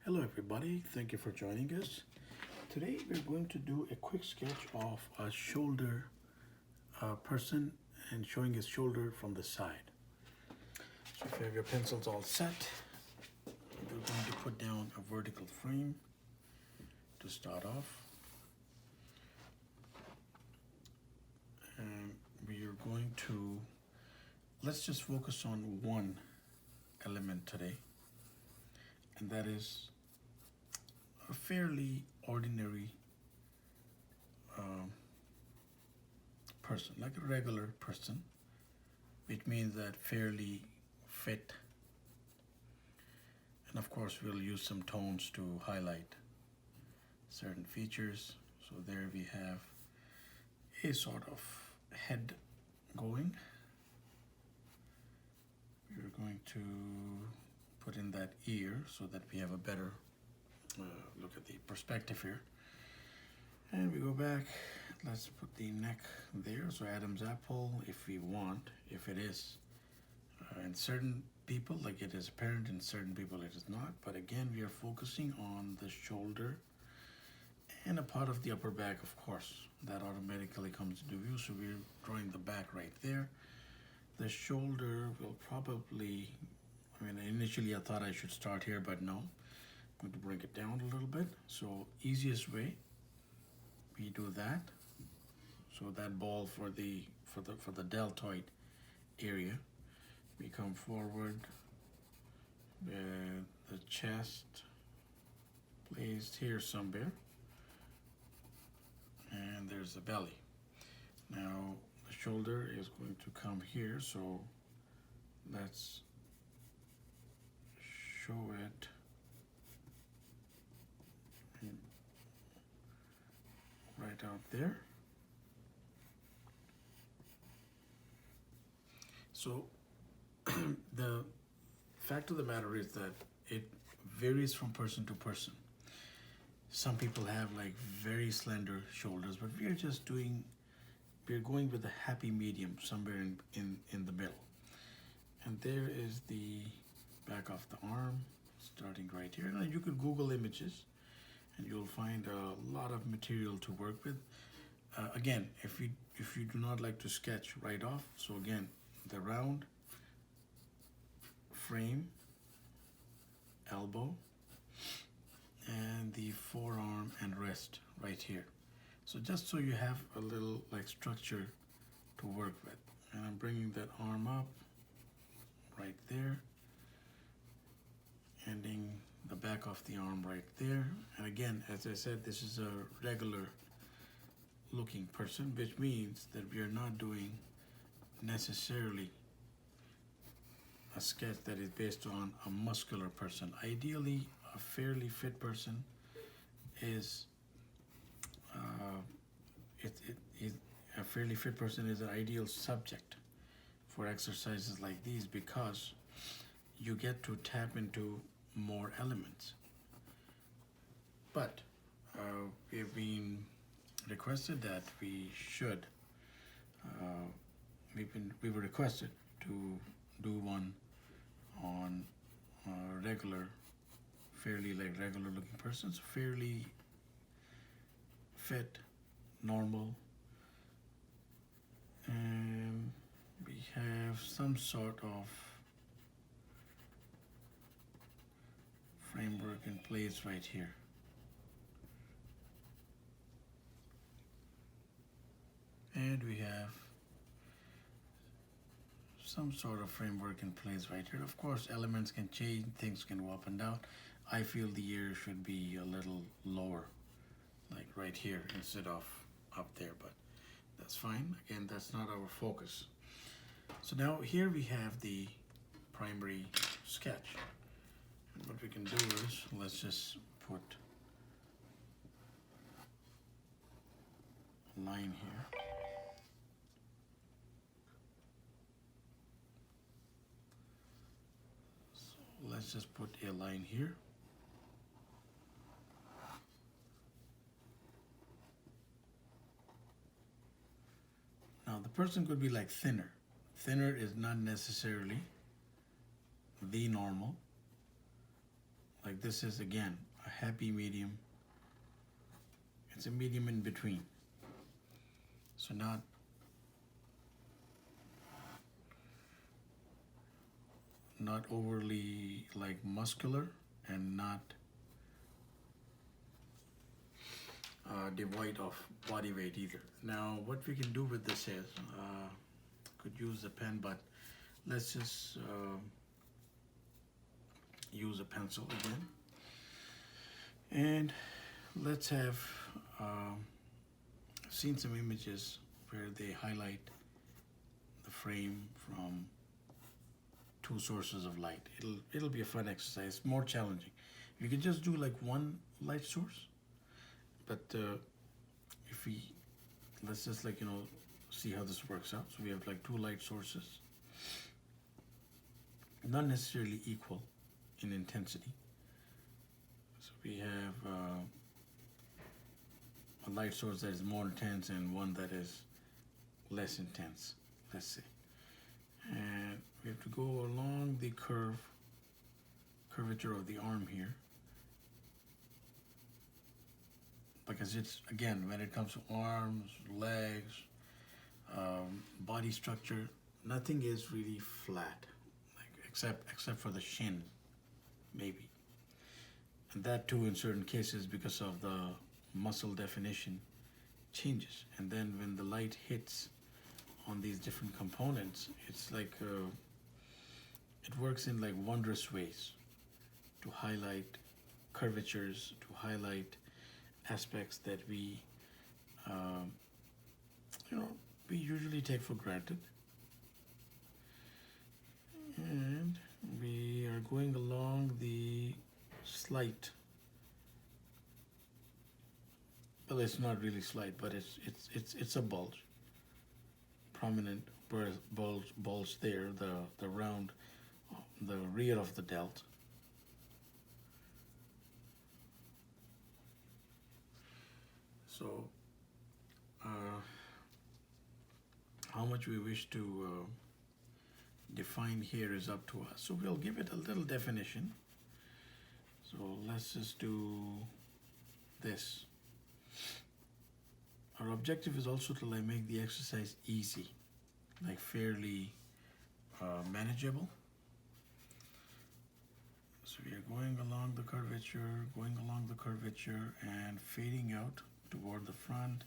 Hello everybody, thank you for joining us. Today we're going to do a quick sketch of a shoulder person and showing his shoulder from the side. So if you have your pencils all set, we're going to put down a vertical frame to start off. And we are going to, let's just focus on one element today, and that is a fairly ordinary person, like a regular person, which means that fairly fit. And of course, we'll use some tones to highlight certain features. So there we have a sort of head going. We're going to put in that ear so that we have a better look at the perspective here. And we go back, let's put the neck there. So Adam's apple, if we want, if it is. In certain people, like it is apparent, in certain people it is not. But again, we are focusing on the shoulder and a part of the upper back, of course. That automatically comes into view, so we're drawing the back right there. The shoulder will probably, initially I thought I should start here, but no. I'm going to bring it down a little bit. So easiest way, we do that. So that ball for the deltoid area, we come forward. The chest placed here somewhere, and there's the belly. Now the shoulder is going to come here, so let's show it right out there. So the fact of the matter is that it varies from person to person. Some people have like very slender shoulders, but we're going with a happy medium somewhere in the middle. And there is the back of the arm starting right here. Now you could Google images and you'll find a lot of material to work with. Again, if you do not like to sketch right off, so again, the round frame, elbow, and the forearm and wrist right here. So just so you have a little like structure to work with. And I'm bringing that arm up right there, ending the back of the arm right there. And again, as I said, this is a regular looking person, which means that we are not doing necessarily a sketch that is based on a muscular person. Ideally, a fairly fit person is a fairly fit person is an ideal subject for exercises like these, because you get to tap into more elements. But we've been requested that we should we were requested to do one on fairly regular looking persons, fairly fit, normal, and we have some sort of framework in place right here. And we have some sort of framework in place right here. Of course, elements can change, things can go up and down. I feel the ear should be a little lower, like right here instead of up there, but that's fine. Again, that's not our focus. So now here we have the primary sketch. And what we can do is, let's just put a line here. So let's just put a line here. Now the person could be like thinner. Thinner is not necessarily the normal. like this is again a happy medium. It's a medium in between. So not overly like muscular and not devoid of body weight either. Now what we can do with this is, could use a pen, but let's just use a pencil again. And let's have seen some images where they highlight the frame from two sources of light. It'll be a fun exercise, more challenging. You can just do like one light source, but if we let's just like see how this works out. So we have like two light sources, not necessarily equal in intensity. So we have a light source that is more intense and one that is less intense, let's say. And we have to go along the curvature of the arm here, because it's, again, when it comes to arms, legs, body structure, nothing is really flat, like except for the shin, maybe. And that too in certain cases because of the muscle definition changes. And then when the light hits on these different components, it's like it works in like wondrous ways to highlight curvatures, to highlight aspects that we we usually take for granted. And we are going along the slight, well, it's not really slight, but it's a bulge, prominent bulge there, the round, the rear of the delt. So how much we wish to define here is up to us. So we'll give it a little definition. So let's just do this. Our objective is also to like make the exercise easy, like fairly manageable. So we are going along the curvature and fading out toward the front,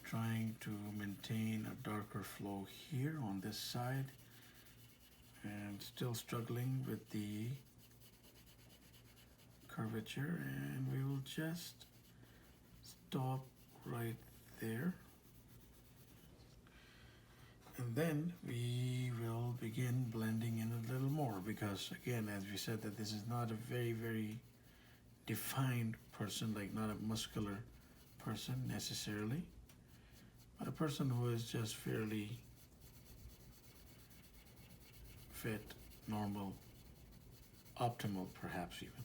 trying to maintain a darker flow here on this side, and still struggling with the curvature, and we will just stop right there. And then we will begin blending in a little more, because again, as we said, that this is not a very, very defined person, like not a muscular person necessarily, but a person who is just fairly fit, normal, optimal perhaps even.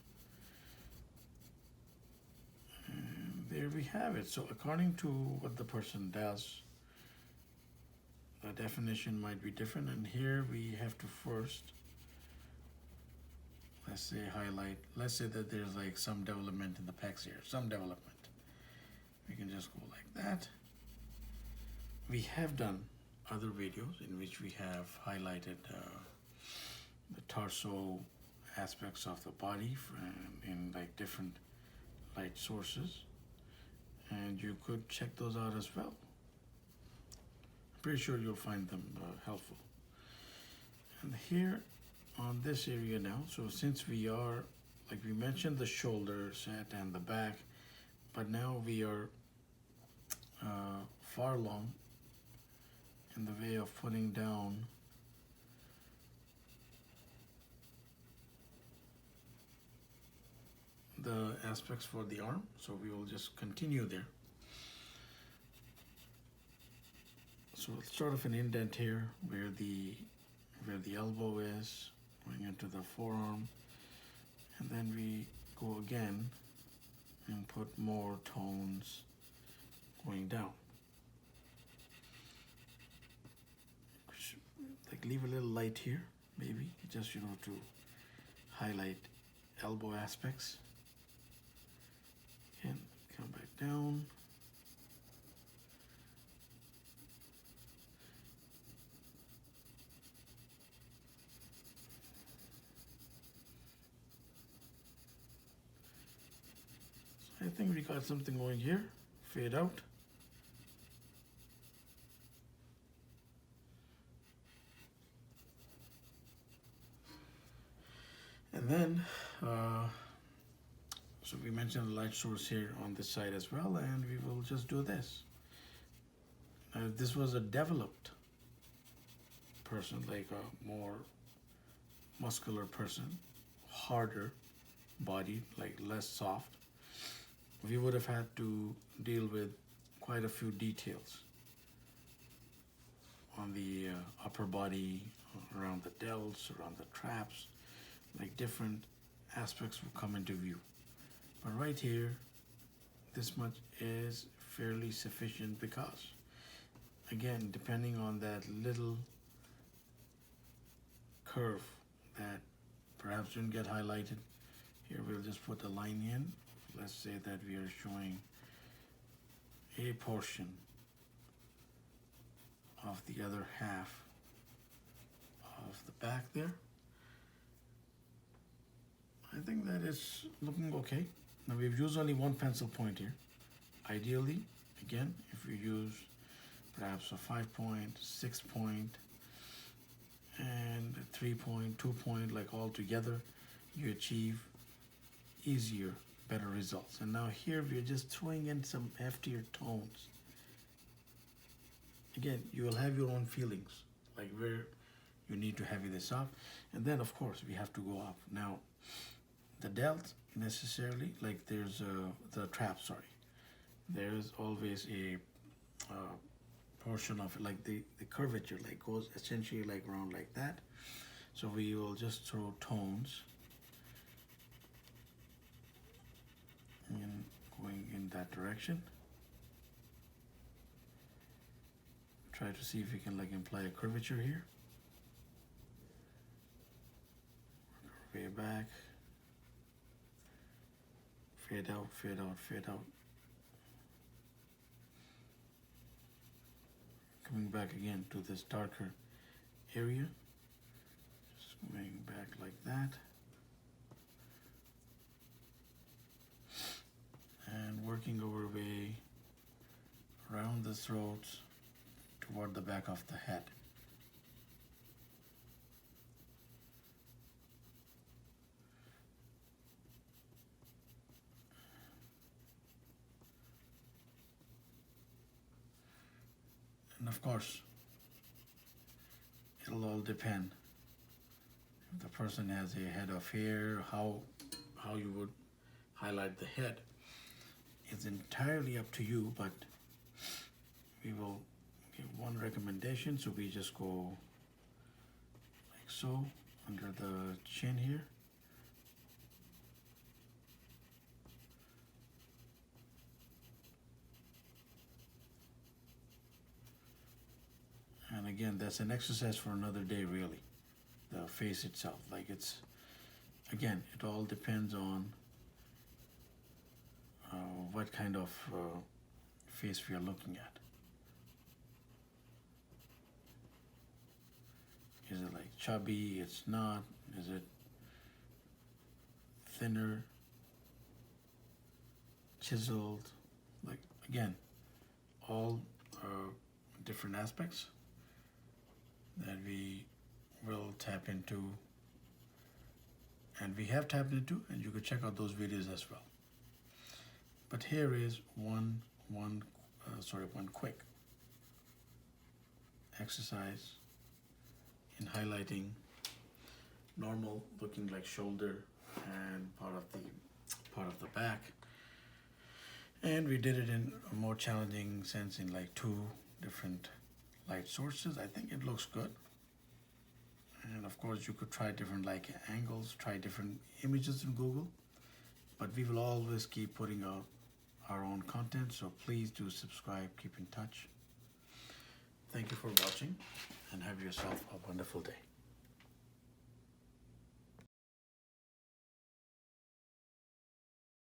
And there we have it. So according to what the person does, the definition might be different, and here we have to first, let's say, highlight, let's say that there's like some development in the pecs here, some development. We can just go like that. We have done other videos in which we have highlighted the torso aspects of the body in like different light sources, and you could check those out as well. I'm pretty sure you'll find them helpful. And here on this area now, so since we are, like we mentioned, the shoulder set and the back, but now we are far along in the way of putting down the aspects for the arm, so we will just continue there. So it's sort of an indent here where the elbow is going into the forearm, and then we go again and put more tones going down. Like leave a little light here, maybe just to highlight elbow aspects. And come back down. So I think we got something going here. Fade out. And then, so we mentioned the light source here on this side as well, and we will just do this. Now, if this was a developed person, like a more muscular person, harder body, like less soft, we would have had to deal with quite a few details on the upper body, around the delts, around the traps, like different aspects will come into view. But right here, this much is fairly sufficient because, again, depending on that little curve that perhaps didn't get highlighted, here we'll just put a line in. Let's say that we are showing a portion of the other half of the back there. I think that is looking okay. Now we've used only one pencil point here. Ideally, again, if you use perhaps a 5-point, 6-point, and a 3-point, 2-point, like all together, you achieve easier, better results. And now here we're just throwing in some heftier tones. Again, you will have your own feelings, like where you need to heavy this up. And then of course we have to go up. Now, the delt necessarily, like there's the trap, sorry. There's always a portion of it, like the curvature, like goes essentially like around like that. So we will just throw tones and going in that direction. Try to see if we can like imply a curvature here. Way back. Fade out, fade out, fade out. Coming back again to this darker area. Just going back like that. And working our way around the throat toward the back of the head. And of course, it'll all depend. If the person has a head of hair, how you would highlight the head. It's entirely up to you, but we will give one recommendation. So we just go like so, under the chin here. And again, that's an exercise for another day, really. The face itself, like it's, again, it all depends on what kind of face we are looking at. Is it like chubby? It's not. Is it thinner, chiseled? Like, again, all different aspects that we will tap into, and we have tapped into, and you could check out those videos as well. But here is one quick exercise in highlighting normal looking like shoulder and part of the back. And we did it in a more challenging sense in like 2 different light sources. I think it looks good. And of course you could try different like angles, try different images in Google, but we will always keep putting out our own content, so please do subscribe, keep in touch. Thank you for watching, and have yourself a wonderful day.